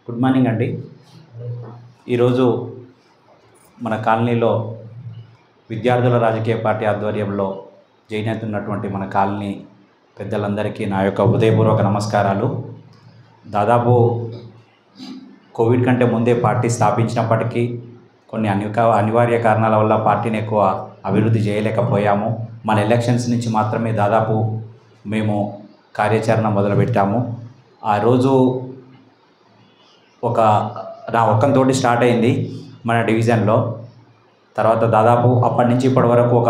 Good morning అండి. ఈరోజు మన కాలనీలో విద్యార్థుల రాజకీయ పార్టీ ఆధ్వర్యంలో జాయిన్ అవుతున్నటువంటి మన కాలనీ పెద్దలందరికీ నా యొక్క హృదయపూర్వక నమస్కారాలు. దాదాపు కోవిడ్ కంటే ముందే పార్టీ స్థాపించినప్పటికీ కొన్ని అనివార్య కారణాల వల్ల పార్టీని ఎక్కువ అభివృద్ధి చేయలేకపోయాము. మన ఎలక్షన్స్ నుంచి మాత్రమే దాదాపు మేము కార్యాచరణ మొదలుపెట్టాము. ఆ రోజు నా ఒక్కంతోటి స్టార్ట్ అయింది మన డివిజన్లో. తర్వాత దాదాపు అప్పటి నుంచి ఇప్పటి వరకు ఒక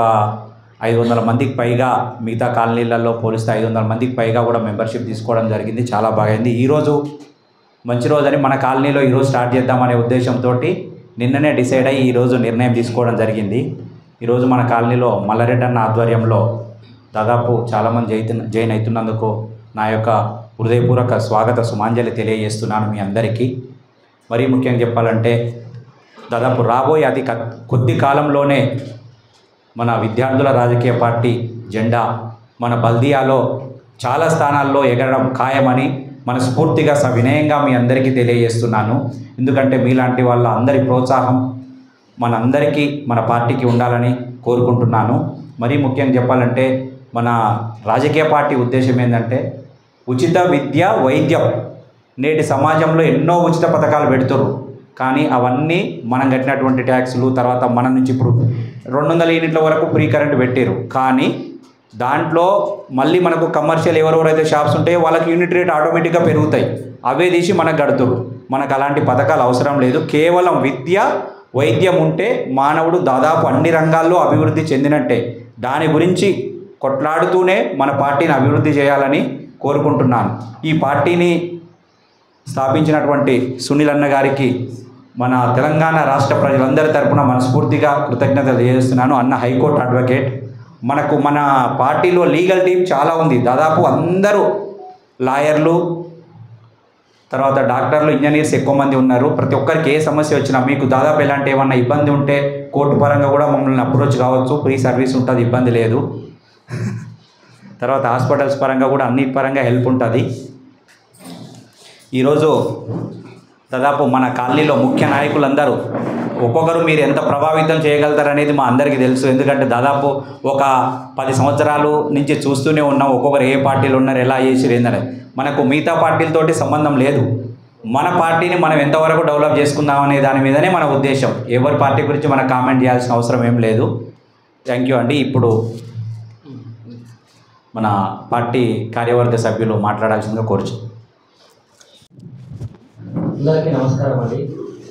500 మందికి పైగా, మిగతా కాలనీలలో పోలిస్తే 500 మందికి పైగా కూడా మెంబర్షిప్ తీసుకోవడం జరిగింది. చాలా బాగైంది. ఈరోజు మంచి రోజని మన కాలనీలో ఈరోజు స్టార్ట్ చేద్దామనే ఉద్దేశంతో నిన్ననే డిసైడ్ అయ్యి ఈరోజు నిర్ణయం తీసుకోవడం జరిగింది. ఈరోజు మన కాలనీలో మల్లారెడ్డి అన్న ఆధ్వర్యంలో దాదాపు చాలామంది జాయిన్ అవుతున్నందుకు నా యొక్క హృదయపూర్వక స్వాగత సుమాంజలి తెలియజేస్తున్నాను మీ అందరికీ. మరీ ముఖ్యంగా చెప్పాలంటే దాదాపు రాబోయే అతి కొద్ది కాలంలోనే మన విద్యార్థుల రాజకీయ పార్టీ జెండా మన బల్దియాలో చాలా స్థానాల్లో ఎగరడం ఖాయమని మనస్ఫూర్తిగా సవినయంగా మీ అందరికీ తెలియజేస్తున్నాను. ఎందుకంటే మీలాంటి వాళ్ళ అందరి ప్రోత్సాహం మనందరికీ మన పార్టీకి ఉండాలని కోరుకుంటున్నాను. మరీ ముఖ్యంగా చెప్పాలంటే మన రాజకీయ పార్టీ ఉద్దేశం ఏంటంటే ఉచిత విద్య, వైద్యం. నేటి సమాజంలో ఎన్నో ఉచిత పథకాలు పెడుతున్నారు, కానీ అవన్నీ మనం కట్టినటువంటి ట్యాక్సులు, తర్వాత మన నుంచి ఇప్పుడు 200 యూనిట్ల వరకు ఫ్రీ కరెంట్ పెట్టారు. కానీ దాంట్లో మళ్ళీ మనకు కమర్షియల్ ఎవరెవరైతే షాప్స్ ఉంటాయో వాళ్ళకి యూనిట్ రేట్ ఆటోమేటిక్గా పెరుగుతాయి. అవే తీసి మనకు కడుతున్నారు. మనకు అలాంటి పథకాలు అవసరం లేదు. కేవలం విద్య, వైద్యం ఉంటే మానవుడు దాదాపు అన్ని రంగాల్లో అభివృద్ధి చెందినట్టే. దాని గురించి కొట్లాడుతూనే మన పార్టీని అభివృద్ధి చేయాలని కోరుకుంటున్నాను. ఈ పార్టీని స్థాపించినటువంటి సునీల్ అన్న గారికి మన తెలంగాణ రాష్ట్ర ప్రజలందరి తరపున మనస్ఫూర్తిగా కృతజ్ఞతలు తెలియజేస్తున్నాను. అన్న హైకోర్టు అడ్వకేట్. మన పార్టీలో లీగల్ టీం చాలా ఉంది. దాదాపు అందరూ లాయర్లు, తర్వాత డాక్టర్లు, ఇంజనీర్స్ ఎక్కువ మంది ఉన్నారు. ప్రతి ఒక్కరికి ఏ సమస్య వచ్చినా, మీకు దాదాపు ఎలాంటి ఏమన్నా ఇబ్బంది ఉంటే కోర్టు పరంగా కూడా మమ్మల్ని అప్రోచ్ కావచ్చు. ఫ్రీ సర్వీస్ ఉంటుంది, ఇబ్బంది లేదు. తర్వాత హాస్పిటల్స్ పరంగా కూడా అన్ని పరంగా హెల్ప్ ఉంటుంది. ఈరోజు దాదాపు మన కాలనీలో ముఖ్య నాయకులందరూ ఒక్కొక్కరు మీరు ఎంత ప్రభావితం చేయగలుగుతారనేది మా అందరికీ తెలుసు. ఎందుకంటే దాదాపు ఒక 10 సంవత్సరాల నుంచి చూస్తూనే ఉన్నాం ఒక్కొక్కరు ఏ పార్టీలు ఉన్నారు, ఎలా చేసిరు ఏందని. మనకు మిగతా పార్టీలతోటి సంబంధం లేదు. మన పార్టీని మనం ఎంతవరకు డెవలప్ చేసుకుందాం అనే దాని మీదనే మన ఉద్దేశం. ఎవరి పార్టీ గురించి మనం కామెంట్ చేయాల్సిన అవసరం ఏం లేదు. థ్యాంక్ యూ అండి. ఇప్పుడు మన పార్టీ కార్యవర్గ సభ్యులు మాట్లాడాల్సిందిగా కోరుచు. అందరికీ నమస్కారం అండి.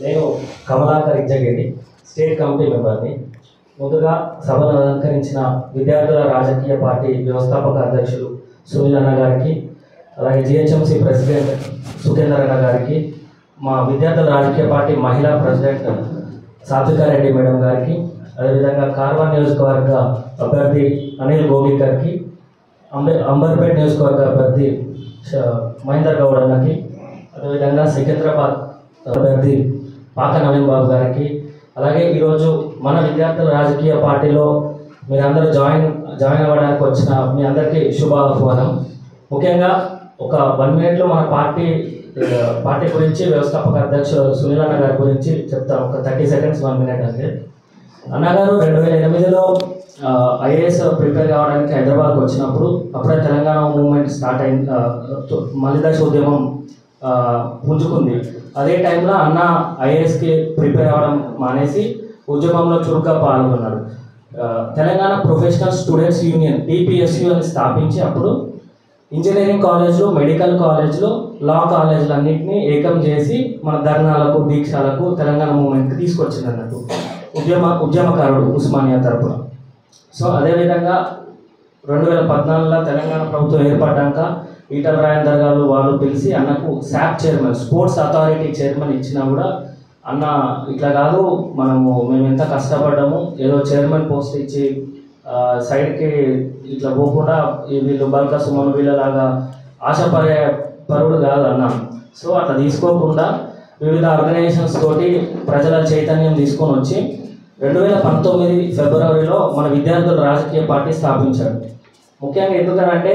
నేను కమలాకర్ ఇజ్జగేడి, స్టేట్ కమిటీ మెంబర్ని. ముందుగా సభను అలంకరించిన విద్యార్థుల రాజకీయ పార్టీ వ్యవస్థాపక అధ్యక్షులు సునీల్ అన్న గారికి, అలాగే జిహెచ్ఎంసీ ప్రెసిడెంట్ సుఖేందర్ అన్న గారికి, మా విద్యార్థుల రాజకీయ పార్టీ మహిళా ప్రెసిడెంట్ సాత్వికారెడ్డి మేడం గారికి, అదేవిధంగా కార్వాన్ నియోజకవర్గ అభ్యర్థి అనిల్ గోగి గారికి, అంబర్పేట్ నియోజకవర్గ అభ్యర్థి మహేందర్ గౌడ్ అన్నకి, అదేవిధంగా సికింద్రాబాద్ అభ్యర్థి పాక నవీన్ బాబు గారికి, అలాగే ఈరోజు మన విద్యార్థుల రాజకీయ పార్టీలో మీరందరూ జాయిన్ అవ్వడానికి వచ్చిన మీ అందరికీ శుభాహ్వానం. ముఖ్యంగా ఒక 1 మినిట్లో మన పార్టీ గురించి వ్యవస్థాపక అధ్యక్షులు సునీల్ అన్న గారి గురించి చెప్తాను. ఒక 30 సెకండ్స్ 1 మినిట్ అంటే. అన్నగారు 2008లో ఐఏఎస్ ప్రిపేర్ కావడానికి హైదరాబాద్కి వచ్చినప్పుడు అప్పుడే తెలంగాణ మూవ్మెంట్ స్టార్ట్ అయింది, మలిదశ ఉద్యమం పుంజుకుంది. అదే టైంలో అన్న ఐఏఎస్కి ప్రిపేర్ అవ్వడం మానేసి ఉద్యమంలో చురుగ్గా పాల్గొన్నాడు. Telangana professional students union TPSU అని స్థాపించి అప్పుడు ఇంజనీరింగ్ కాలేజ్లో, మెడికల్ కాలేజ్లో, లా కాలేజీలన్నింటినీ ఏకం చేసి మన ధర్నాలకు, దీక్షలకు, తెలంగాణ మూవ్మెంట్కి తీసుకొచ్చింది అన్నట్టు ఉద్యమకారుడు ఉస్మానియా తరపున. సో అదేవిధంగా 2014లో తెలంగాణ ప్రభుత్వం ఏర్పడ్డాక ఈటల రాజేందర్ గారు వాళ్ళు పిలిచి అన్నకు SAP chairman, sports authority chairman ఇచ్చినా కూడా అన్న ఇట్లా కాదు, మేము ఎంత కష్టపడ్డాము, ఏదో చైర్మన్ పోస్ట్ ఇచ్చి సైడ్కి ఇట్లా పోకుండా వీళ్ళు బల్క సుమన్ వీళ్ళలాగా ఆశపడే పరుడు కాదు అన్న. సో అట్లా తీసుకోకుండా వివిధ ఆర్గనైజేషన్స్ తోటి ప్రజల చైతన్యం తీసుకొని వచ్చి 2019 ఫిబ్రవరిలో మన విద్యార్థుల రాజకీయ పార్టీ స్థాపించాడు. ముఖ్యంగా ఎందుకంటే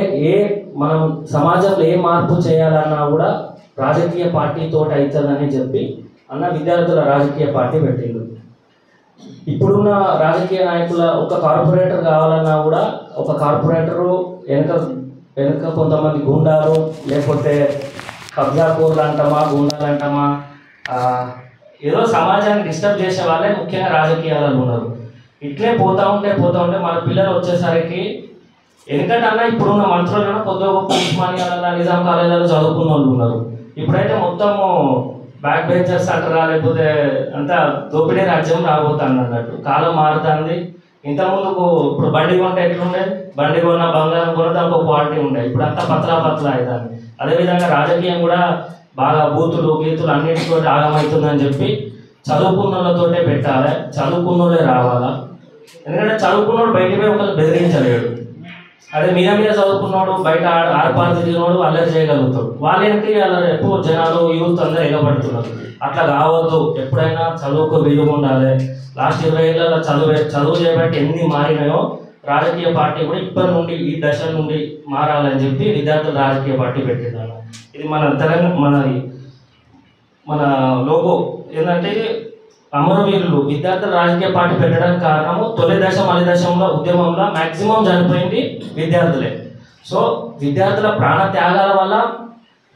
మనం సమాజంలో ఏ మార్పు చేయాలన్నా కూడా రాజకీయ పార్టీతో అవుతుందని చెప్పి అన్న విద్యార్థుల రాజకీయ పార్టీ పెట్టిండు. ఇప్పుడున్న రాజకీయ నాయకుల ఒక కార్పొరేటర్ కావాలన్నా కూడా ఒక కార్పొరేటరు వెనుక కొంతమంది గుండాలు, లేకపోతే కబ్జాకూర్లు అంటామా, గుండాలు అంటామా, ఏదో సమాజాన్ని డిస్టర్బ్ చేసే వాళ్ళే ముఖ్యంగా రాజకీయాలలో ఉన్నారు. ఇట్లే పోతూ ఉంటే మన పిల్లలు వచ్చేసరికి ఎందుకంటే ఇప్పుడున్న మంత్రులను కొద్దిగా ఉస్మానియాలలో, నిజాం కాలేజీలలో చదువుకున్న వాళ్ళు ఉన్నారు. ఇప్పుడైతే మొత్తము బ్యాక్ బెంచర్స్ అంటారా, లేకపోతే అంతా దోపిడీ రాజ్యం రాబోతుంది అన్నట్టు. కాలం మారుతుంది. ఇంతకుముందుకు ఇప్పుడు బండి కొంటే ఎట్లుండే, బండి కొన్న బంగారం కొన్న దానికి ఒక క్వాలిటీ ఉండే, ఇప్పుడు అంతా పత్లా అవుతుంది. అదేవిధంగా రాజకీయం కూడా బాగా బూతులు గీతులు అన్నిటితో ఆగమవుతుందని చెప్పి చదువుకున్న వాళ్ళతోటే పెట్టాలి, చదువుకున్న వాళ్ళే రావాలా. ఎందుకంటే చదువుకున్నోడు బయటికి పోయి ఒకళ్ళు బెదిరించలేడు. అదే మీద చదువుకున్నాడు బయట ఆర్పాలు తిరిగినోడు అల్లరి చేయగలుగుతాడు. వాళ్ళకి అలా ఎక్కువ జనాలు యూత్ అందరూ ఎగబడుతున్నారు. అట్లా కావద్దు. ఎప్పుడైనా చదువుకు విలువ ఉండాలి. లాస్ట్ 20 ఏళ్ళ చదువు చేయబట్టి ఎన్ని మారినాయో రాజకీయ పార్టీ కూడా ఇప్పటి నుండి ఈ దశ నుండి మారాలని చెప్పి విద్యార్థుల రాజకీయ పార్టీ పెట్టిందన్న. ఇది మన తెలంగాణ మన లోగో ఏంటంటే అమరవీరులు విద్యార్థుల రాజకీయ పార్టీ పెట్టడానికి కారణము తొలి దశ మలి దశంలో ఉద్యమంలో మ్యాక్సిమం చనిపోయింది విద్యార్థులే. సో విద్యార్థుల ప్రాణ త్యాగాల వల్ల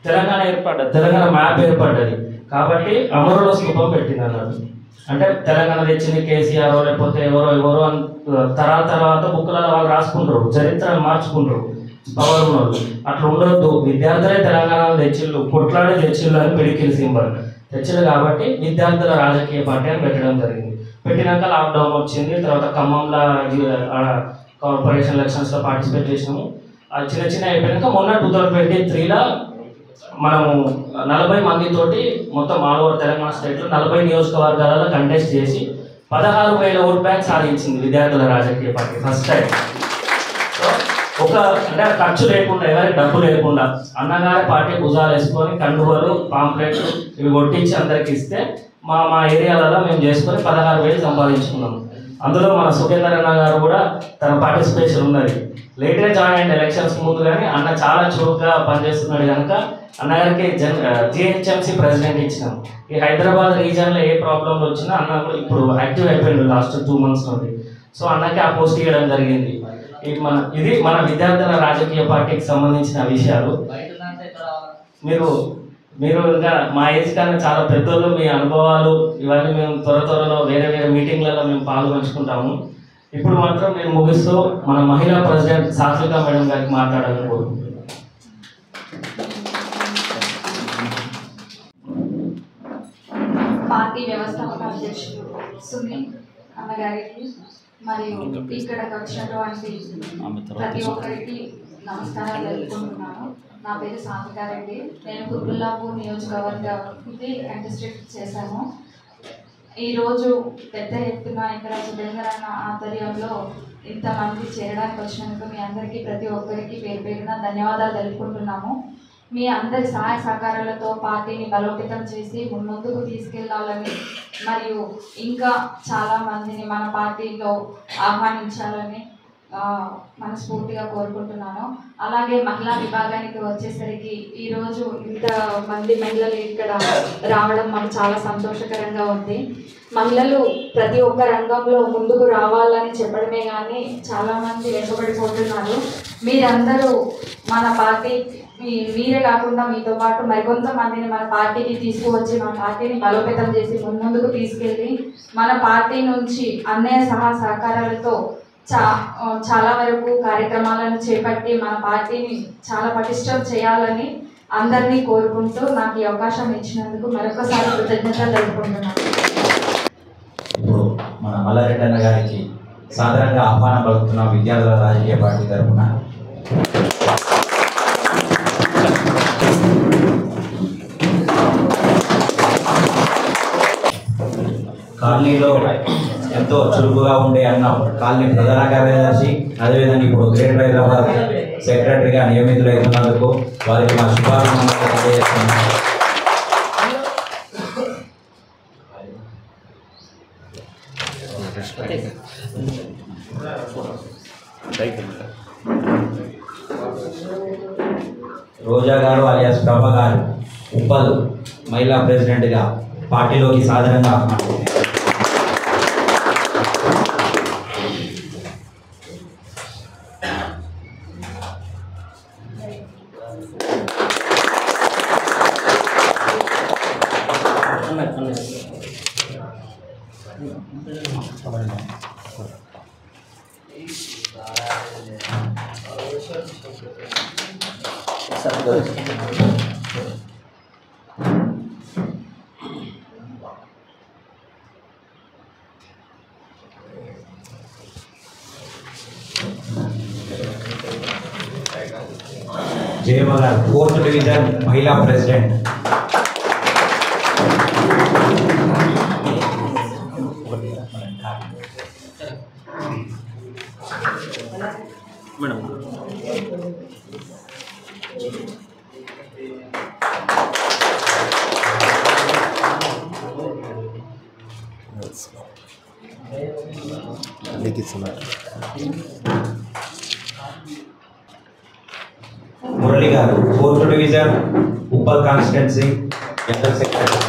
తెలంగాణ ఏర్పడ్డది, తెలంగాణ మ్యాప్ ఏర్పడ్డది. కాబట్టి అమరుల స్థూపం పెట్టింది అన్నది. అంటే తెలంగాణ తెచ్చింది కేసీఆర్ లేకపోతే ఎవరో తరాల తర్వాత బుక్కులలో వాళ్ళు రాసుకుంటారు, చరిత్రను మార్చుకుంటారు పవర్ ఉన్నోళ్ళు. అట్లా ఉండొద్దు. విద్యార్థులే తెలంగాణలో తెచ్చిళ్ళు, కొట్లాడే తెచ్చిళ్ళు అని పిడికిల్ సింబల్ తెచ్చిళ్ళు. కాబట్టి విద్యార్థుల రాజకీయ పార్టీ అని పెట్టడం జరిగింది. పెట్టినాక లాక్డౌన్ వచ్చింది. తర్వాత ఖమ్మంలో కార్పొరేషన్ ఎలక్షన్స్లో పార్టిసిపేట్ చేసినాము. అది చిన్న అయిపోయాక మొన్న 2023లో మనము 40 మందితోటి మొత్తం ఆల్ ఓవర్ తెలంగాణ స్టేట్లో 40 నియోజకవర్గాలలో కంటెస్ట్ చేసి 16,000 ఓట్ బ్యాంక్ సాధించింది విద్యార్థుల రాజకీయ పార్టీ ఫస్ట్ టైం. సో అంటే ఖర్చు లేకుండా, ఎవరికి డబ్బు లేకుండా అన్నగారి పార్టీ భుజాలు వేసుకొని కండువలు పాంప్లెట్లు ఇవి కొట్టించి అందరికి ఇస్తే మా ఏరియాలలో మేము చేసుకొని 16,000 సంపాదించుకున్నాము. అందులో మన సుఖేందర్ అన్న గారు కూడా తన పార్టిసిపేషన్ ఉన్నది. లేట్గా జాయిన్ అయిన ఎలక్షన్స్ ముందు కానీ అన్న చాలా చురుగ్గా పనిచేస్తున్నాడు కనుక అన్నగారికి జిహెచ్ఎంసీ ప్రెసిడెంట్ ఇచ్చినాం. ఈ హైదరాబాద్ రీజన్లో ఏ ప్రాబ్లంలు వచ్చినా అన్న ఇప్పుడు యాక్టివ్ అయిపోయింది లాస్ట్ 2 months నుండి. సో అన్నకి ఆ పోస్ట్ ఇవ్వడం జరిగింది. ఇది మన విద్యార్థుల రాజకీయ పార్టీకి సంబంధించిన విషయాలు. మీరు ఇంకా మా ఏజ్ కన్నా చాలా పెద్దోళ్ళు, మీ అనుభవాలు ఇవన్నీ మేము త్వరలో వేరే మీటింగ్లలో మేము పాల్గొంచుకుంటాము. ఇప్పుడు మాత్రం నేను ముగిస్తూ మన మహిళా ప్రెసిడెంట్ సాత్విక మేడం గారికి మాట్లాడాలని కోరుకుంటున్నాను. పార్టీ వ్యవస్థాపక అధ్యక్షులు సునీల్ అన్నగారికి మరియు ఇక్కడికి వచ్చినటువంటి ప్రతి ఒక్కరికి నమస్కారాలు తెలుపుకుంటున్నాను. నా పేరు సాత్వికారెడ్డి. నేను కుతుబుల్లాపూర్ నియోజకవర్గానికి కంటెస్టెడ్ చేశాను. ఈరోజు పెద్ద ఎత్తున ఇక్కడ సురేందర్ అన్న ఆధ్వర్యంలో ఇంతమంది చేరడానికి వచ్చినందుకు మీ అందరికీ ప్రతి ఒక్కరికి పేరున ధన్యవాదాలు తెలుపుకుంటున్నాము. మీ అందరి సహాయ సహకారాలతో పార్టీని బలోపేతం చేసి ముందుకు తీసుకెళ్లాలని మరియు ఇంకా చాలామందిని మన పార్టీలో ఆహ్వానించాలని మనస్ఫూర్తిగా కోరుకుంటున్నాను. అలాగే మహిళా విభాగానికి వచ్చేసరికి ఈరోజు ఇంతమంది మహిళలు ఇక్కడ రావడం మాకు చాలా సంతోషకరంగా ఉంది. మహిళలు ప్రతి ఒక్క రంగంలో ముందుకు రావాలని చెప్పడమే కానీ చాలామంది వెనుకబడిపోతున్నారు. మీరందరూ మన పార్టీ మీరే కాకుండా మీతో పాటు మరికొంతమందిని మన పార్టీకి తీసుకువచ్చి మన పార్టీని బలోపేతం చేసి ముందుకు తీసుకెళ్ళి మన పార్టీ నుంచి అన్నయ్య సహకారాలతో చాలా వరకు కార్యక్రమాలను చేపట్టి మన పార్టీని చాలా పటిష్టం చేయాలని అందరినీ కోరుకుంటూ నాకు ఈ అవకాశం ఇచ్చినందుకు మరొకసారి కృతజ్ఞతలు తెలుపుకుంటున్నాను. ఇప్పుడు మన మల్లారెడ్డి అన్న గారికి సాధారణంగా ఆహ్వానం పలుకుతున్న విద్యార్థుల రాజకీయ పార్టీ తరఫున కాలనీలో ఎంతో చురుకుగా ఉండే అన్న కాలనీ ప్రధాన కార్యదర్శి, అదేవిధంగా ఇప్పుడు గ్రేటర్ హైదరాబాద్ సెక్రటరీగా నియమితులవుతున్నందుకు వారికి మా శుభాకాంక్షలు తెలియజేస్తున్నాను. రోజా గారు అలియాస్ ప్రభ గారు ఉప్పల్ మహిళా ప్రెసిడెంట్గా పార్టీలోకి సాధారణంగా జయమల 4th డివిజన్ మహిళా president madam Murali garu 4th division Uppal constituency general secretary.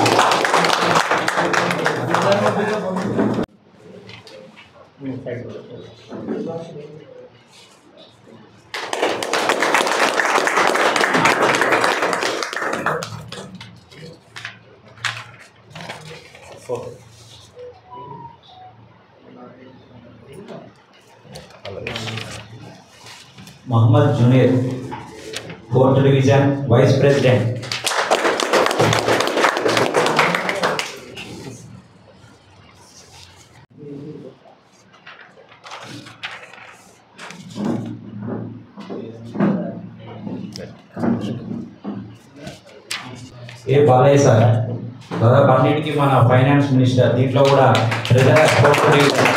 Mohammed Juner 4th division vice president. A Balayya sir దాదాపు అన్నిటికీ మన ఫైనాన్స్ మినిస్టర్, దీంట్లో కూడా ప్రజల 4th division.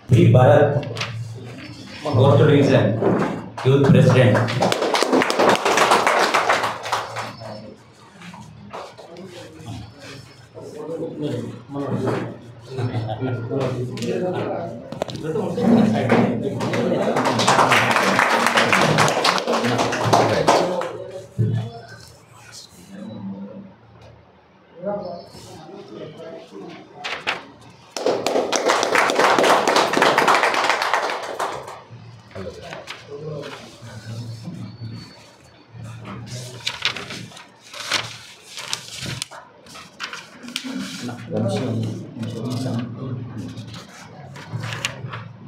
P Bharat 4th division youth president.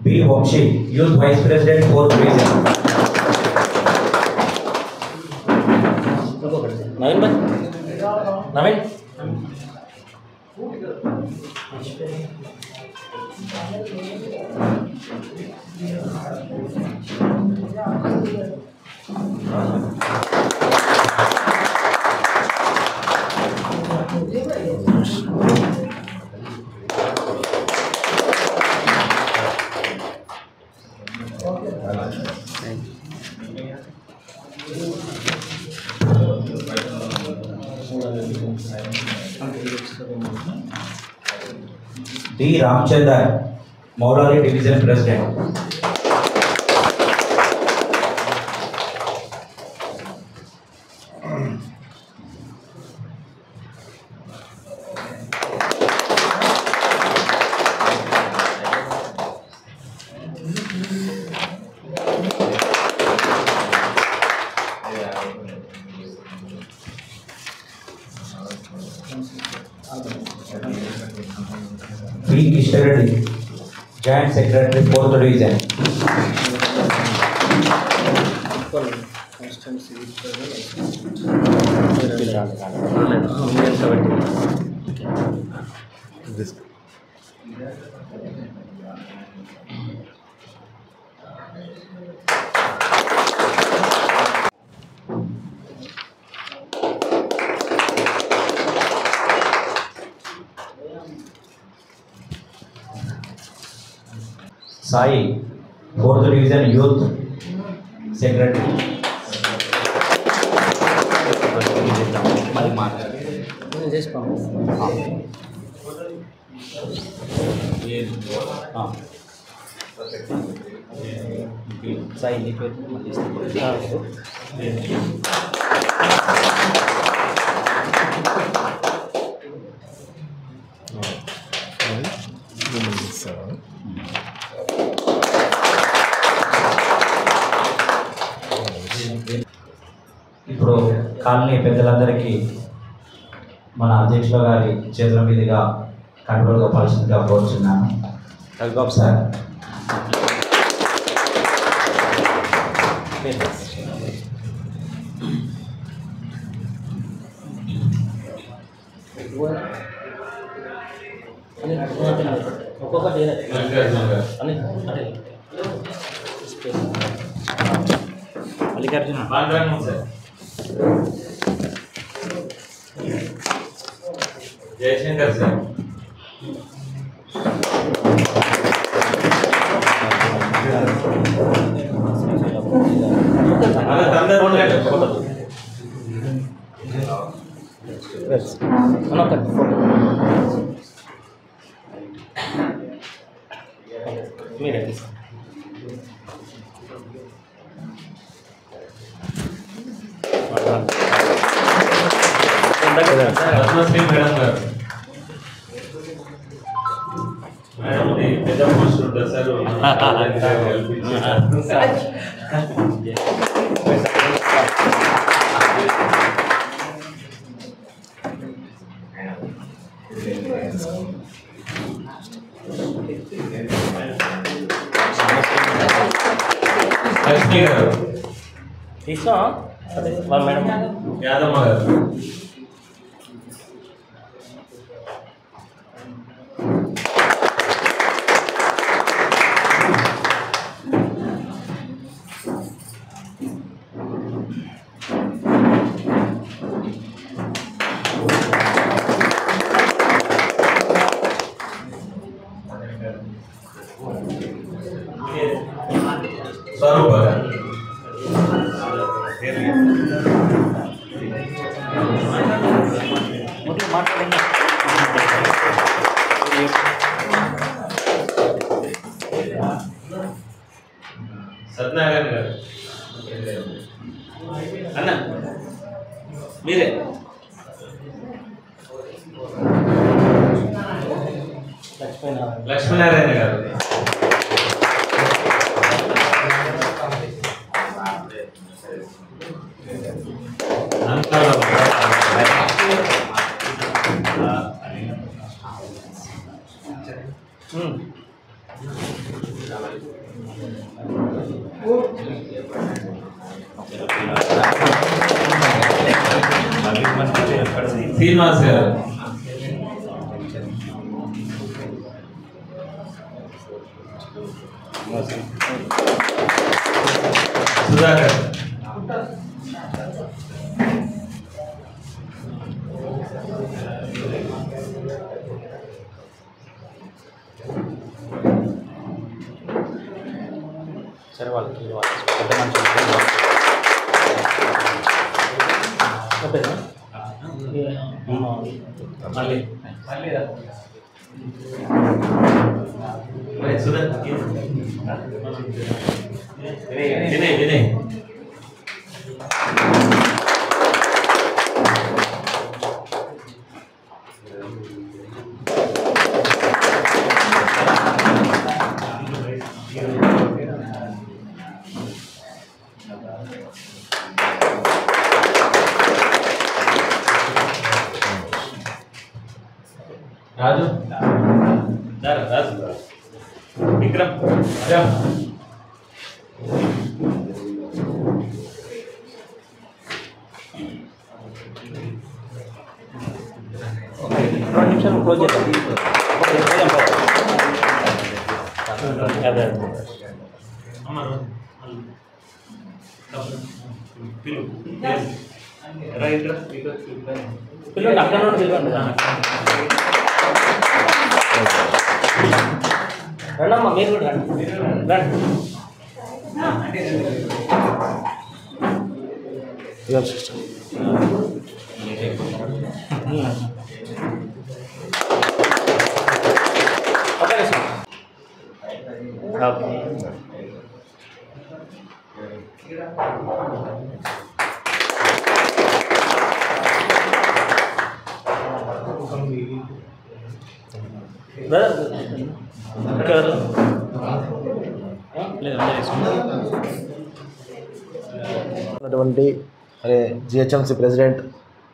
B Vamsi youth vice president 4th division. Naveen D Ramachander Moulali division president. P Kishore Reddy joint secretary 4th division. Sai 4th division youth secretary. మరి ఇప్పుడు colony పెద్దలందరికీ మన అధ్యక్షుల గారి చేతుల మీదుగా కంట్రోల్గా పాల్సిందిగా కోరుచున్నాను. రఘుబాబు సార్. ఒక్కొక్కటి మల్లికార్జున జయశంకర్ సార్. పద్మశ్రీ మేడం గారు. మేడం పెద్ద పోస్ట్ ఉంటుంది సార్. లక్ష్మి గారు. తీసుకో మేడం. యాదమ్మ గారు. స్వరూప గారు. సత్యనారాయణ గారు. అన్న మీరే. లక్ష్మీనారాయణ గారు. శ్రీనివాస్ గారు. సుధాకర్. సరే వాళ్ళకి పెద్ద మనుషులు వినయ్ వినయ్. రాజు. రాజు. విక్రమ్. నిమిషాలు క్లోజ్ చేద్దాం. పిల్లలు అక్కడ నుండి పిలవండి. రండమ్మా మీరు కూడా రండి. రండి. ఉన్నటువంటి జిహెచ్ఎంసీ ప్రెసిడెంట్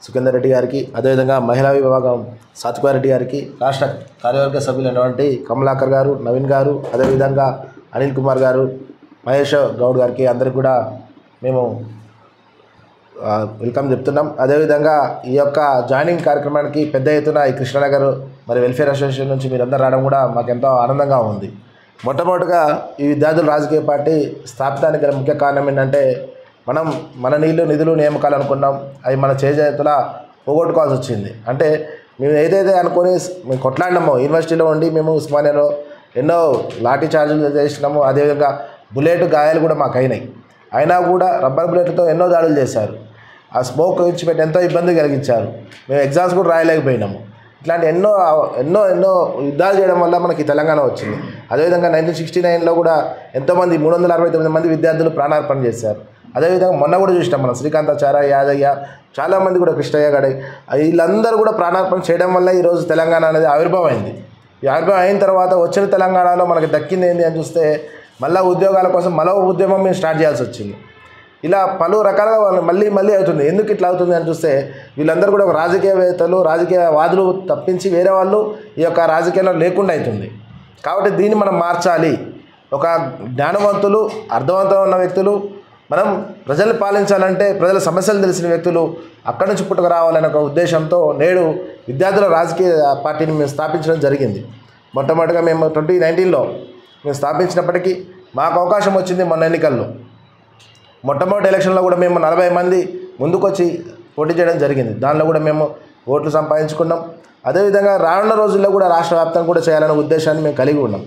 సుఖేందర్ రెడ్డి గారికి, అదేవిధంగా మహిళా విభాగం సాత్వికారెడ్డి గారికి, రాష్ట్ర కార్యవర్గ సభ్యులైనటువంటి కమలాకర్ గారు, నవీన్ గారు, అదేవిధంగా అనిల్ కుమార్ గారు, మహేష్ గౌడ్ గారికి అందరికి కూడా మేము వెల్కమ్ చెప్తున్నాం. అదేవిధంగా ఈ యొక్క జాయినింగ్ కార్యక్రమానికి పెద్ద ఎత్తున ఈ కృష్ణనగర్ మరి వెల్ఫేర్ అసోసియేషన్ నుంచి మీరందరూ రావడం కూడా మాకు ఎంతో ఆనందంగా ఉంది. మొట్టమొదటిగా ఈ విద్యార్థుల రాజకీయ పార్టీ స్థాపితానికి గల ముఖ్య కారణం ఏంటంటే మన నిధులు నియామకాలు అనుకున్నాం, అవి మన చేతుల పోగొట్టుకోవాల్సి వచ్చింది. అంటే మేము ఏదైతే అనుకొని మేము కొట్లాడినామో, యూనివర్సిటీలో ఉండి మేము ఉస్మానియాలో ఎన్నో లాఠీ చార్జీలు చేసినాము, అదేవిధంగా బుల్లెట్ గాయాలు కూడా మాకు అయినాయి. అయినా కూడా రబ్బర్ బుల్లెట్తో ఎన్నో దాడులు చేశారు. ఆ స్మోక్ ఇచ్చిపెట్టి ఎంతో ఇబ్బంది కలిగించారు. మేము ఎగ్జామ్స్ కూడా రాయలేకపోయినాము. ఇట్లాంటి ఎన్నో ఎన్నో ఎన్నో యుద్ధాలు చేయడం వల్ల మనకి తెలంగాణ వచ్చింది. అదేవిధంగా 1969లో కూడా ఎంతోమంది 369 మంది విద్యార్థులు ప్రాణార్పణ చేశారు. అదేవిధంగా మొన్న కూడా చూసినాం మనం శ్రీకాంతాచార్య, యాదయ్య, చాలామంది కూడా కృష్ణయ్య గడ, వీళ్ళందరూ కూడా ప్రాణార్పణ చేయడం వల్ల ఈరోజు తెలంగాణ అనేది ఆవిర్భావం అయింది. ఈ ఆవిర్భావం అయిన తర్వాత వచ్చిన తెలంగాణలో మనకి దక్కింది ఏంటి అని చూస్తే మళ్ళీ ఉద్యోగాల కోసం మరో ఉద్యమం మేము స్టార్ట్ చేయాల్సి వచ్చింది. ఇలా పలు రకాలుగా మళ్ళీ అవుతుంది. ఎందుకు ఇట్లా అవుతుంది అని చూస్తే వీళ్ళందరూ కూడా రాజకీయవేత్తలు, రాజకీయవాదులు తప్పించి వేరే వాళ్ళు ఈ యొక్క రాజకీయాల్లో లేకుండా అవుతుంది. కాబట్టి దీన్ని మనం మార్చాలి. ఒక జ్ఞానవంతులు, అర్థవంతం ఉన్న వ్యక్తులు, మనం ప్రజలు పాలించాలంటే ప్రజల సమస్యలు తెలిసిన వ్యక్తులు అక్కడి నుంచి పుట్టుకు రావాలనే ఒక ఉద్దేశంతో నేడు విద్యార్థుల రాజకీయ పార్టీని మేము స్థాపించడం జరిగింది. మొట్టమొదటిగా మేము 2019లో మేము స్థాపించినప్పటికీ మాకు అవకాశం వచ్చింది మొన్న ఎన్నికల్లో. మొట్టమొదటి ఎలక్షన్లో కూడా మేము 40 మంది ముందుకొచ్చి పోటీ చేయడం జరిగింది. దానిలో కూడా మేము ఓట్లు సంపాదించుకున్నాం. అదేవిధంగా రానున్న రోజుల్లో కూడా రాష్ట్ర వ్యాప్తంగా కూడా చేయాలనే ఉద్దేశాన్ని మేము కలిగి ఉన్నాం.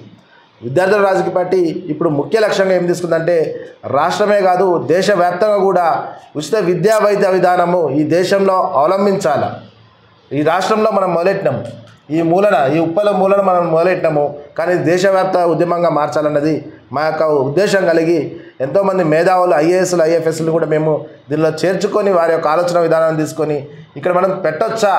విద్యార్థుల రాజకీయ పార్టీ ఇప్పుడు ముఖ్య లక్ష్యంగా ఏం తీసుకుందంటే రాష్ట్రమే కాదు దేశవ్యాప్తంగా కూడా ఉచిత విద్యా వైద్య విధానము ఈ దేశంలో అవలంబించాలి. ఈ రాష్ట్రంలో మనం మొదలెట్టినాము, ఈ ఉప్పల మూలన మనం మొదలెట్టినాము, కానీ దేశవ్యాప్త ఉద్యమంగా మార్చాలన్నది మా యొక్క ఉద్దేశం కలిగి ఎంతోమంది మేధావులు, ఐఏఎస్లు, ఐఎఫ్ఎస్లు కూడా మేము దీనిలో చేర్చుకొని వారి యొక్క ఆలోచన విధానాన్ని తీసుకొని ఇక్కడ మనం పెట్టొచ్చా,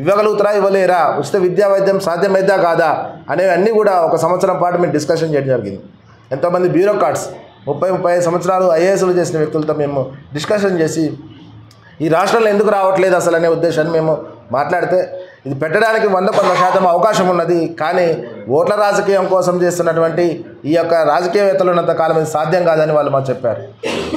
ఇవ్వగలుగుతారా, ఇవ్వలేరా, ఉచిత విద్యా వైద్యం సాధ్యమైద్దా కాదా అనేవన్నీ కూడా ఒక సంవత్సరం పాటు మేము డిస్కషన్ చేయడం జరిగింది. ఎంతోమంది బ్యూరోక్రాట్స్ 30-35 సంవత్సరాలు ఐఏఎస్లు చేసిన వ్యక్తులతో మేము డిస్కషన్ చేసి ఈ రాష్ట్రంలో ఎందుకు రావట్లేదు అసలు అనే ఉద్దేశాన్ని మేము మాట్లాడితే ఇది పెట్టడానికి 100% అవకాశం ఉన్నది, కానీ ఓట్ల రాజకీయం కోసం చేస్తున్నటువంటి ఈ యొక్క రాజకీయవేత్తలు ఉన్నంత కాలం ఇది సాధ్యం కాదని వాళ్ళు మాకు చెప్పారు.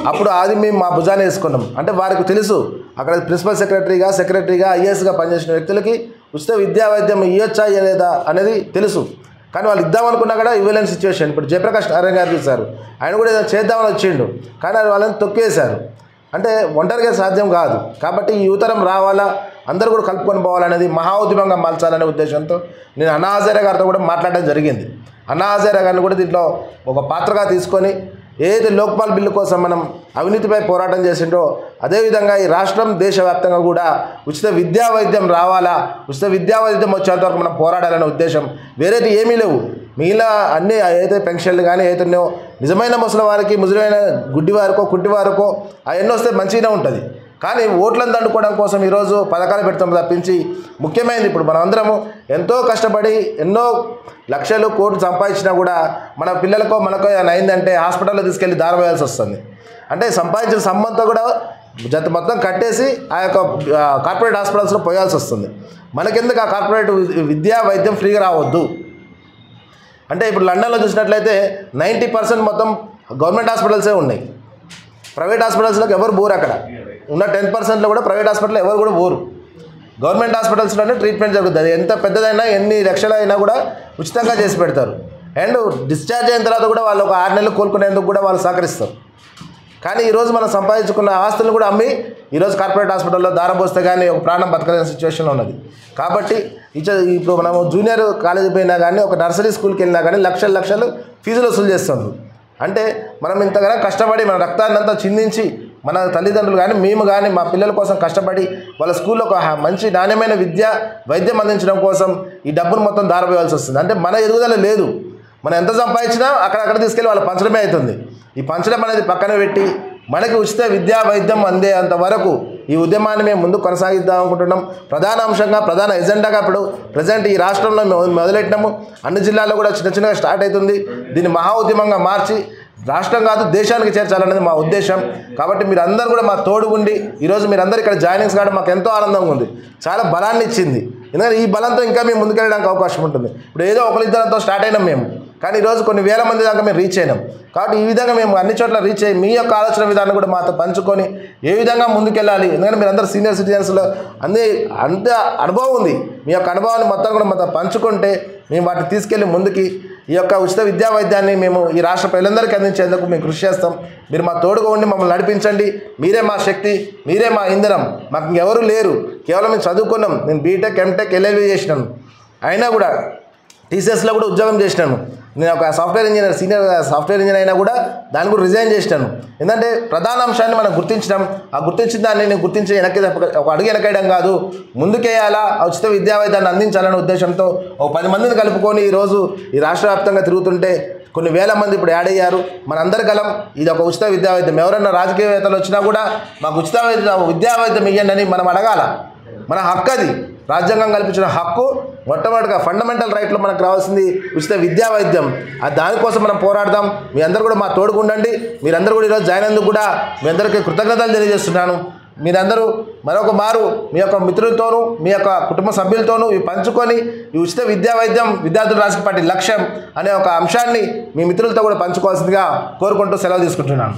అప్పుడు అది మేము మా భుజాన్ని వేసుకున్నాం. అంటే వారికి తెలుసు అక్కడ ప్రిన్సిపల్ సెక్రటరీగా ఐఏఎస్గా పనిచేసిన వ్యక్తులకి ఉచిత విద్యా వైద్యం ఇవ్వచ్చా ఇవ్వలేదా అనేది తెలుసు, కానీ వాళ్ళు ఇద్దామనుకున్నా కూడా ఇవ్వలేని సిచ్యువేషన్. ఇప్పుడు జయప్రకాష్ నారాయణ గారు చూశారు, ఆయన కూడా ఏదో చేద్దామని వచ్చిండు, కానీ వాళ్ళని తొక్కేశారు. అంటే ఒంటరిగా సాధ్యం కాదు. కాబట్టి ఈ యువతరం రావాలా, అందరూ కూడా కలుపుకొని పోవాలనేది మహా ఉద్యమంగా మార్చాలనే ఉద్దేశంతో నేను అన్నా హజారే గారితో కూడా మాట్లాడడం జరిగింది. అన్నా హజారే గారిని కూడా దీంట్లో ఒక పాత్రగా తీసుకొని ఏదైతే లోక్పాల్ బిల్లు కోసం మనం అవినీతిపై పోరాటం చేసిండో అదేవిధంగా ఈ రాష్ట్రం దేశవ్యాప్తంగా కూడా ఉచిత విద్యా వైద్యం రావాలా, ఉచిత విద్యా వైద్యం వచ్చేంత వరకు మనం పోరాడాలనే ఉద్దేశం. వేరేది ఏమీ లేవు. మిగిలిన అన్నీ ఏదైతే పెన్షన్లు కానీ ఏదైతే నిజమైన ముసలి వారికి, ముసలిమైన గుడ్డి వారికో కుంటి వారికో అవన్నీ వస్తే మంచిగానే ఉంటుంది. కానీ ఓట్లను దండుకోవడం కోసం ఈరోజు పథకాలు పెడతాం తప్పించి ముఖ్యమైనది ఇప్పుడు మనం అందరము ఎంతో కష్టపడి ఎన్నో లక్షలు కోట్లు సంపాదించినా కూడా మన పిల్లలకో మనకో ఏమైనా అయిందంటే హాస్పిటల్లో తీసుకెళ్ళి దారవేయాల్సి వస్తుంది. అంటే సంపాదించిన సొమ్మంతా కూడా మొత్తం కట్టేసి ఆ యొక్క కార్పొరేట్ హాస్పిటల్స్లో పోయాల్సి వస్తుంది. మనకెందుకు ఆ కార్పొరేట్ విద్యా వైద్యం ఫ్రీగా రావద్దు. అంటే ఇప్పుడు లండన్లో చూసినట్లయితే 90% మొత్తం గవర్నమెంట్ హాస్పిటల్సే ఉన్నాయి. ప్రైవేట్ హాస్పిటల్స్లోకి ఎవరు పోరు. అక్కడ ఉన్న 10%లో కూడా ప్రైవేట్ హాస్పిటల్ ఎవరు కూడా పోరు. గవర్నమెంట్ హాస్పిటల్స్లోనే ట్రీట్మెంట్ జరుగుతుంది. అది ఎంత పెద్దదైనా ఎన్ని లక్షలు అయినా కూడా ఉచితంగా చేసి పెడతారు. అండ్ డిశ్చార్జ్ అయిన తర్వాత కూడా వాళ్ళు ఒక 6 నెలలు కోలుకునేందుకు కూడా వాళ్ళు సహకరిస్తారు. కానీ ఈరోజు మనం సంపాదించుకున్న ఆస్తులను కూడా అమ్మి ఈరోజు కార్పొరేట్ హాస్పిటల్లో దారం పోస్తే కానీ ఒక ప్రాణం బతకలేని సిచ్యువేషన్లో ఉన్నది. కాబట్టి ఇప్పుడు మనము జూనియర్ కాలేజీ పోయినా కానీ ఒక నర్సరీ స్కూల్కి వెళ్ళినా కానీ లక్షలు ఫీజులు వసూలు చేస్తున్నారు. అంటే మనం ఇంతగానో కష్టపడి మన రక్తాన్ని అంతా చిందించి మన తల్లిదండ్రులు కానీ మేము కానీ మా పిల్లల కోసం కష్టపడి వాళ్ళ స్కూల్లో ఒక మంచి నాణ్యమైన విద్య వైద్యం అందించడం కోసం ఈ డబ్బును మొత్తం దారవేయాల్సి వస్తుంది. అంటే మన ఎదుగుదల లేదు. మనం ఎంత సంపాదించినా అక్కడ తీసుకెళ్ళి వాళ్ళు పంచడమే అవుతుంది. ఈ పంచడం అనేది పక్కన పెట్టి మనకి ఉచిత విద్యా వైద్యం అందేంత వరకు ఈ ఉద్యమాన్ని మేము ముందు కొనసాగిద్దాం అనుకుంటున్నాం. ప్రధాన అంశంగా ప్రధాన ఎజెండాగా ఇప్పుడు ప్రజెంట్ ఈ రాష్ట్రంలో మేము మొదలెట్టినాము. అన్ని జిల్లాల్లో కూడా చిన్నగా స్టార్ట్ అవుతుంది. దీన్ని మహా ఉద్యమంగా మార్చి రాష్ట్రం కాదు దేశానికి చేర్చాలనేది మా ఉద్దేశం. కాబట్టి మీరు అందరూ కూడా మా తోడు ఉండి ఈరోజు మీరందరూ ఇక్కడ జాయినింగ్స్ కావడం మాకు ఎంతో ఆనందంగా ఉంది, చాలా బలాన్ని ఇచ్చింది. ఎందుకంటే ఈ బలంతో ఇంకా మేము ముందుకెళ్ళడానికి అవకాశం ఉంటుంది. ఇప్పుడు ఏదో ఒకరిద్దరితో స్టార్ట్ అయినాం మేము, కానీ ఈరోజు కొన్ని వేల మంది దాకా మేము రీచ్ అయినాం. కాబట్టి ఈ విధంగా మేము అన్ని చోట్ల రీచ్ అయ్యి మీ యొక్క ఆలోచన విధానం కూడా మాతో పంచుకొని ఏ విధంగా ముందుకెళ్ళాలి. ఎందుకంటే మీరు అందరూ సీనియర్ సిటిజన్స్లో అంత అనుభవం ఉంది. మీ యొక్క అనుభవాన్ని మొత్తం కూడా మాతో పంచుకుంటే మేము వాటిని తీసుకెళ్ళి ముందుకి ఈ యొక్క ఉచిత విద్యా వైద్యాన్ని మేము ఈ రాష్ట్ర ప్రజలందరికీ అందించేందుకు మేము కృషి చేస్తాం. మీరు మా తోడుగా ఉండి మమ్మల్ని నడిపించండి. మీరే మా శక్తి, మీరే మా ఇంధనం. మాకు ఇంకెవరూ లేరు. కేవలం మేము చదువుకున్నాం. నేను బీటెక్, ఎంటెక్, ఎల్ఎల్బీ చేసినాను. అయినా కూడా టీసీఎస్లో కూడా ఉద్యోగం చేసినాను. నేను ఒక software engineer, senior software engineer అయినా కూడా దాన్ని కూడా రిజైన్ చేసినాను. ఎందుకంటే ప్రధాన అంశాన్ని మనం గుర్తించడం, ఆ గుర్తించిన దాన్ని నేను గుర్తించి వెనక్కి ఒక అడుగు వెనకేయడం కాదు, ముందుకేయాలా, ఉచిత విద్యా వైద్యాన్ని అందించాలనే ఉద్దేశంతో ఒక 10 మందిని కలుపుకొని ఈరోజు ఈ రాష్ట్ర వ్యాప్తంగా తిరుగుతుంటే కొన్ని వేల మంది ఇప్పుడు యాడ్ అయ్యారు. మనందరి కలం ఇది ఒక ఉచిత విద్యా వైద్యం. ఎవరైనా రాజకీయవేత్తలు వచ్చినా కూడా మాకు ఉచిత విద్యా వైద్యం ఇవ్వండి అని మనం అడగాల. మన హక్కు అది. రాజ్యాంగం కల్పించిన హక్కు. మొట్టమొదటిగా ఫండమెంటల్ రైట్లో మనకు రావాల్సింది ఉచిత విద్యా వైద్యం. దానికోసం మనం పోరాడదాం. మీ అందరూ కూడా మా తోడుగా ఉండండి. మీరందరూ కూడా ఈరోజు జాయిన్ అయినందుకు కూడా మీ అందరికీ కృతజ్ఞతలు తెలియజేస్తున్నాను. మీరందరూ మరొక మారు మీ యొక్క మిత్రులతోనూ మీ యొక్క కుటుంబ సభ్యులతోనూ ఇవి పంచుకొని ఈ ఉచిత విద్యా వైద్యం విద్యార్థుల రాజకీయ పార్టీ లక్ష్యం అనే ఒక అంశాన్ని మీ మిత్రులతో కూడా పంచుకోవాల్సిందిగా కోరుకుంటూ సెలవు తీసుకుంటున్నాను.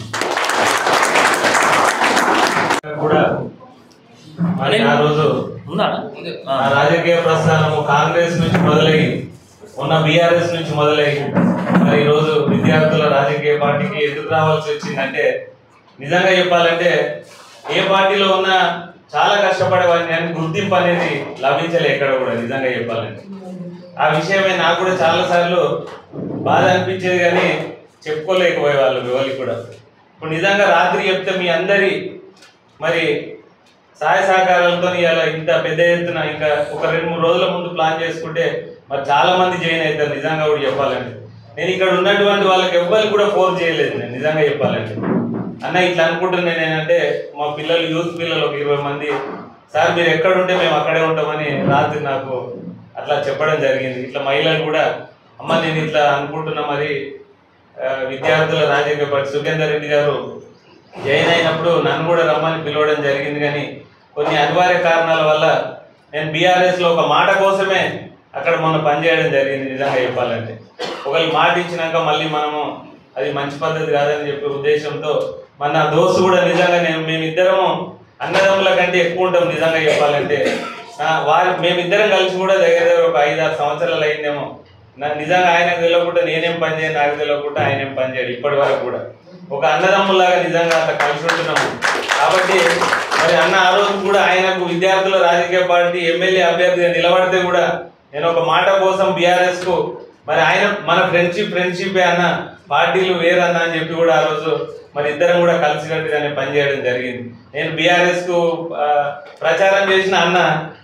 మరి ఆ రోజు రాజకీయ ప్రస్థానము కాంగ్రెస్ నుంచి మొదలయ్యి ఉన్న బీఆర్ఎస్ నుంచి మొదలయ్యి మరి ఈరోజు విద్యార్థుల రాజకీయ పార్టీకి ఎందుకు రావాల్సి వచ్చిందంటే, నిజంగా చెప్పాలంటే ఏ పార్టీలో ఉన్నా చాలా కష్టపడేవాడిని అని గుర్తింపు అనేది లభించలే ఎక్కడ కూడా. నిజంగా చెప్పాలంటే ఆ విషయమే నాకు కూడా చాలాసార్లు బాధ అనిపించేది, కానీ చెప్పుకోలేకపోయే వాళ్ళు ఎవరికి కూడా. ఇప్పుడు నిజంగా రాత్రి చెప్తే మీ అందరి మరి సహాయ సహకారాలతో ఇలా ఇంత పెద్ద ఎత్తున ఇంకా ఒక 2-3 రోజుల ముందు ప్లాన్ చేసుకుంటే మరి చాలా మంది జాయిన్ అవుతారు. నిజంగా కూడా చెప్పాలంటే నేను ఇక్కడ ఉన్నటువంటి వాళ్ళకి ఎవ్వరికి కూడా ఫోన్ చేయలేదు. నేను నిజంగా చెప్పాలంటే అన్న ఇట్లా అనుకుంటున్నాను నేనంటే మా పిల్లలు యూత్ పిల్లలు ఒక 20 మంది, సార్ మీరు ఎక్కడ ఉంటే మేము అక్కడే ఉంటామని రాత్రి నాకు అట్లా చెప్పడం జరిగింది. ఇట్లా మహిళలు కూడా అమ్మ నేను ఇట్లా అనుకుంటున్నా, మరి విద్యార్థుల రాజకీయ పార్టీ సుఖేందర్ రెడ్డి గారు జాయిన్ అయినప్పుడు నన్ను కూడా రమ్మని పిలవడం జరిగింది, కానీ కొన్ని అనివార్య కారణాల వల్ల నేను బీఆర్ఎస్లో ఒక మాట కోసమే అక్కడ మొన్న పనిచేయడం జరిగింది. నిజంగా చెప్పాలంటే ఒకళ్ళు మాట ఇచ్చినాక మళ్ళీ మనము అది మంచి పద్ధతి కాదని చెప్పే ఉద్దేశంతో మన దోస్తు కూడా నిజంగా మేమిద్దరము అన్నదమ్ముల కంటే ఎక్కువ ఉంటాం. నిజంగా చెప్పాలంటే మేమిద్దరం కలిసి కూడా దగ్గర ఒక 5-6 సంవత్సరాలు అయిందేమో. నిజంగా ఆయనకు తెలియకుండా నేనేం పని చేయను, నాకు తెలియకుండా ఆయనేం పని చేయడు. ఇప్పటి వరకు కూడా ఒక అన్నదమ్ములాగా నిజంగా అట్లా కలిసి ఉంటున్నాము. కాబట్టి మరి అన్న ఆ రోజు కూడా ఆయనకు విద్యార్థుల రాజకీయ పార్టీ ఎమ్మెల్యే అభ్యర్థిగా నిలబడితే కూడా నేను ఒక మాట కోసం బీఆర్ఎస్కు మరి ఆయన మన ఫ్రెండ్షిప్ అన్న పార్టీలు వేరన్నా అని చెప్పి కూడా ఆ రోజు మరి ఇద్దరం కూడా కలిసికట్టుగానే పనిచేయడం జరిగింది. నేను బీఆర్ఎస్కు ప్రచారం చేసిన, అన్న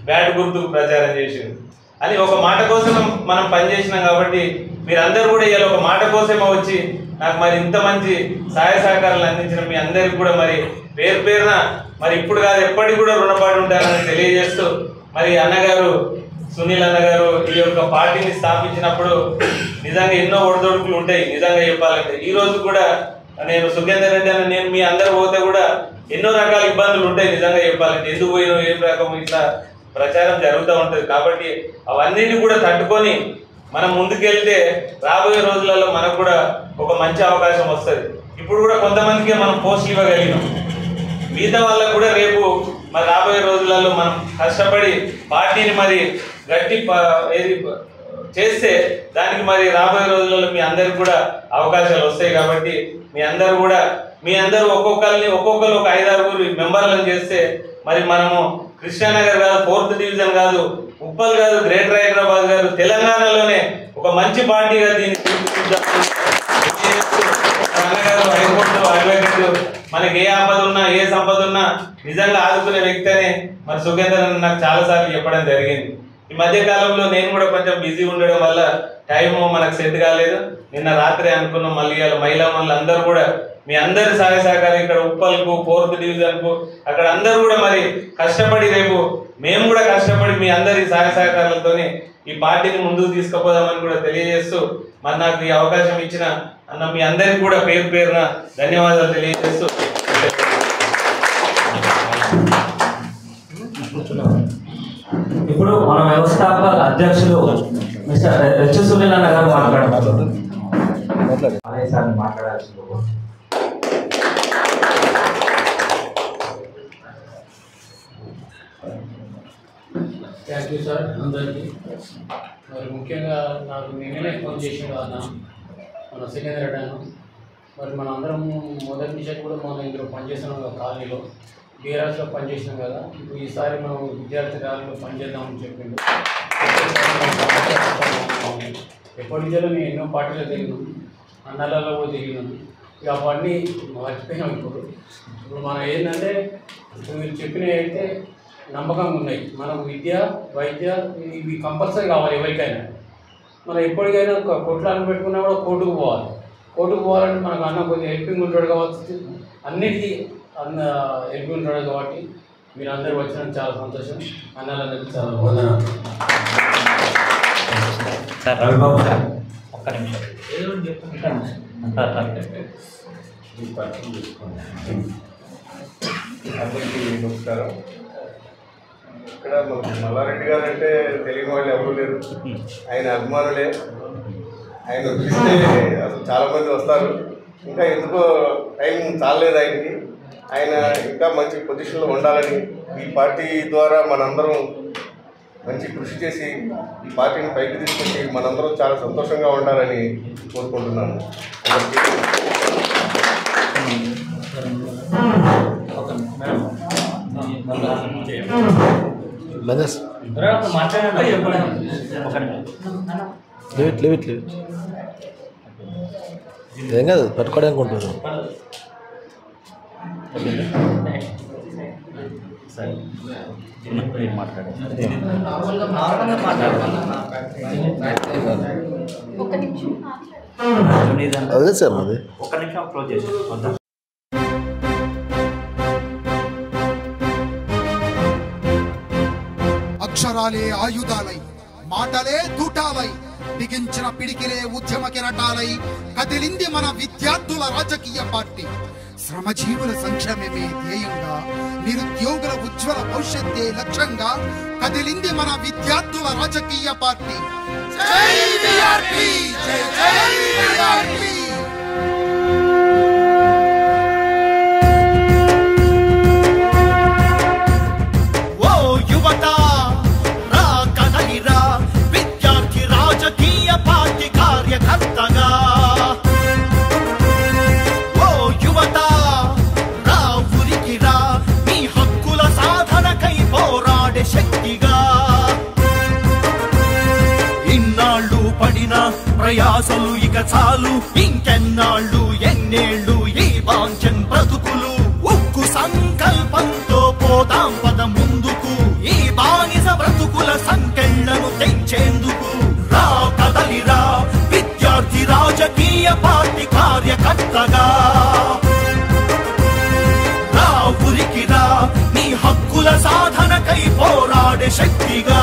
బ్యాట్ గుర్తుకు ప్రచారం చేసింది అని ఒక మాట కోసం మనం పనిచేసినాం. కాబట్టి మీరందరూ కూడా ఇలా ఒక మాట కోసమే వచ్చి నాకు మరి ఇంత మంచి సహాయ సహకారాలు అందించిన మీ అందరికి కూడా మరి పేరు పేరున మరి ఇప్పుడు కాదు ఎప్పటికి కూడా రుణపడి ఉంటారని తెలియజేస్తూ, మరి అన్నగారు సునీల్ అన్నగారు ఈ యొక్క పార్టీని స్థాపించినప్పుడు నిజంగా ఎన్నో ఒడిదొడుకులు ఉంటాయి. నిజంగా చెప్పాలంటే ఈ రోజు కూడా నేను సుఖేందర్ రెడ్డి అన్న నేను మీ అందరు పోతే కూడా ఎన్నో రకాల ఇబ్బందులు ఉంటాయి. నిజంగా చెప్పాలంటే ఎందుకు పోయినో ఏం రకం ఇట్లా ప్రచారం జరుగుతూ ఉంటుంది. కాబట్టి అవన్నిటిని కూడా తట్టుకొని మనం ముందుకెళ్తే రాబోయే రోజులలో మనకు కూడా ఒక మంచి అవకాశం వస్తుంది. ఇప్పుడు కూడా కొంతమందికి మనం పోస్టులు ఇవ్వగలిగినాం, మిగతా వాళ్ళకు కూడా రేపు మరి రాబోయే రోజులలో మనం కష్టపడి పార్టీని మరి గట్టి ఏది చేస్తే దానికి మరి రాబోయే రోజులలో మీ అందరికి కూడా అవకాశాలు వస్తాయి. కాబట్టి మీ అందరూ ఒక్కొక్కరు ఒక 5-6 మెంబర్లను చేస్తే మరి మనము కృష్ణానగర్ కాదు, 4th డివిజన్ కాదు, ఉప్పల్ కాదు, గ్రేటర్ హైదరాబాద్ కాదు, తెలంగాణలోనే ఒక మంచి పార్టీగా దీన్ని అన్నగారు హైకోర్టు అడ్వకేట్, మనకి ఏ ఆపద ఉన్నా ఏ సంపద ఉన్నా నిజంగా ఆదుకునే వ్యక్తి అని మరి సుఖేందర్ నాకు చాలా సార్లు చెప్పడం జరిగింది. ఈ మధ్య కాలంలో నేను కూడా కొంచెం బిజీ ఉండడం వల్ల టైం మనకు సెట్ కాలేదు. నిన్న రాత్రి అనుకున్నాం, మళ్ళీ మహిళా మనులు అందరూ కూడా మీ అందరి సహాయ సహకారం, ఇక్కడ ఉప్పల్కు 4th డివిజన్కు అక్కడ అందరూ కూడా మరి కష్టపడి రేపు మేము కూడా కష్టపడి మీ అందరి సహాయ సహకారాలతో ఈ పార్టీని ముందుకు తీసుకుపోదామని కూడా తెలియజేస్తూ మరి నాకు ఈ అవకాశం ఇచ్చిన అన్న మీ అందరికి కూడా పేరు పేరున ధన్యవాదాలు తెలియజేస్తూ ఇప్పుడు మన వ్యవస్థాపక అధ్యక్షులు మిస్టర్ హెచ్ సునీల్ అన్న గారు మాట్లాడారు. మాట్లాడాల్సింది థ్యాంక్ యూ సార్ అందరికీ. మరి ముఖ్యంగా నాకు నిన్ననే ఫోన్ చేసిన అన్న మన సికందర్ రెడ్డి అన్న. మరి మన అందరం మొదటి నుంచి కూడా మనం ఇందులో పనిచేస్తున్నాం కదా, కాలనీలో బీఆర్ఎస్లో పనిచేసినాం కదా. ఇప్పుడు ఈసారి మనం విద్యార్థి ర్యాలీలో పనిచేద్దామని చెప్పిండు. ఎప్పటి నుంచో నేను ఎన్నో పార్టీలో తిరిగినాం, అన్నాలలో కూడా తిరిగినాను. ఇక అవన్నీ మర్చిపోయినాం. ఇప్పుడు మనం ఏంటంటే మీరు చెప్పినవి అయితే నమ్మకంగా ఉన్నాయి. మనకు విద్య వైద్య ఇవి కంపల్సరీ కావాలి ఎవరికైనా. మనం ఎప్పటికైనా కొట్లాటలు పెట్టుకున్నా కూడా కోర్టుకు పోవాలి. కోర్టుకు పోవాలంటే మనకు అన్న కొద్దిగా హెల్పింగ్ ఉంటాడు కాబట్టి అన్నిటికీ హెల్పింగ్ ఉంటాడు కాబట్టి మీరు అందరూ వచ్చినందుకు చాలా సంతోషం. అన్నాలందరికీ చాలా వందనాలు. రవిబాబు సార్ ఒక్క నిమిషం. అందరికీ నమస్కారం. ఇక్కడ మల్లారెడ్డి గారు అంటే తెలియని వాళ్ళు ఎవరు లేరు. ఆయన అభిమానులే. ఆయన పిలిస్తే అసలు చాలామంది వస్తారు. ఇంకా ఎందుకో టైం చాలలేదు ఆయనకి. ఆయన ఇంకా మంచి పొజిషన్లో ఉండాలని, ఈ పార్టీ ద్వారా మనందరం మంచి కృషి చేసి ఈ పార్టీని పైకి తీసుకొచ్చి మనందరం చాలా సంతోషంగా ఉండాలని కోరుకుంటున్నాను. ఏం కాదు, పట్టుకోవడానికి ఉంటుంది. అదే సార్ అది ఒక్క నిమిషం క్లోజ్ చేసి వద్దాం. అక్షరాలే ఆయుధాలై, మాటలే తూటాలై, బిగించిన పిడికిలే ఉద్యమ కిరటాలై కదిలింది మన విద్యార్థుల రాజకీయ పార్టీ. శ్రమజీవుల సంక్షేమమే ధ్యేయంగా, నిరుద్యోగుల ఉజ్వల భవిష్యత్తే లక్ష్యంగా కదిలింది మన విద్యార్థుల రాజకీయ పార్టీ. జై విఆర్పి, జై జై విఆర్పి. ఓ యువత రా కదలిరా, విద్యార్థి రాజకీయ పార్టీ కార్యకర్తగా. ఓ యువత రా ఉరికిరా, మీ హక్కుల సాధనకై పోరాడే శక్తిగా. ఇన్నాళ్ళు పడిన ప్రయాసలు ఇక చాలు, ఇంకెన్నాళ్ళు ఎన్నేళ్ళు ఈ వాంఛన్ బ్రతుకులు. ఉక్కు సంకల్పంతో పోదాం పద ముందుకు, ఈ బానిస బ్రతుకుల సంకెళ్లను తెంచేందుకు. రా కదలిరా, విద్యార్థి రాజకీయ పార్టీ కార్యకర్తగా. రా ఉరికిరా, నీ హక్కుల సాధనకై పోరాడే శక్తిగా.